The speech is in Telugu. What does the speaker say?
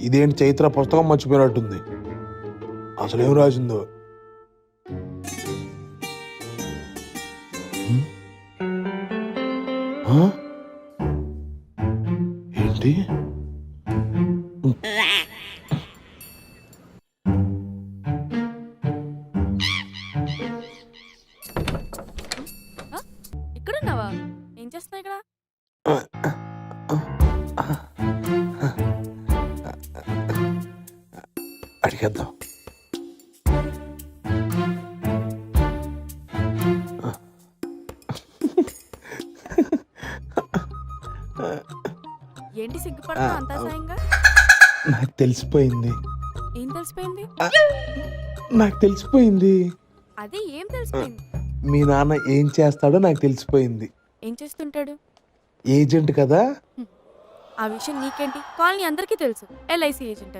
ఇదేంటి చైత్ర పుస్తకం మర్చిపోయినట్టుంది. అసలేం రాసిందో. ఏంటి? ఇక్కడున్నావా? ఏం చేస్తున్నావు ఇక్కడ? అడిగేద్దాం. ఏంటి సిగ్గుపడుతున్నావు అంత అసహ్యంగా? నాకు తెలిసిపోయింది. ఏం తెలిసిపోయింది? నాకు తెలిసిపోయింది. అదే ఏం తెలిసిపోయింది? మీ నాన్న ఏం చేస్తాడో నాకు తెలిసిపోయింది. ఏం చేస్తుంటాడు? ఏజెంట్ కదా. ఆ విషయం నీకేంటి? కాలనీ అందరికీ తెలుసు, LIC ఏజెంట్ అని.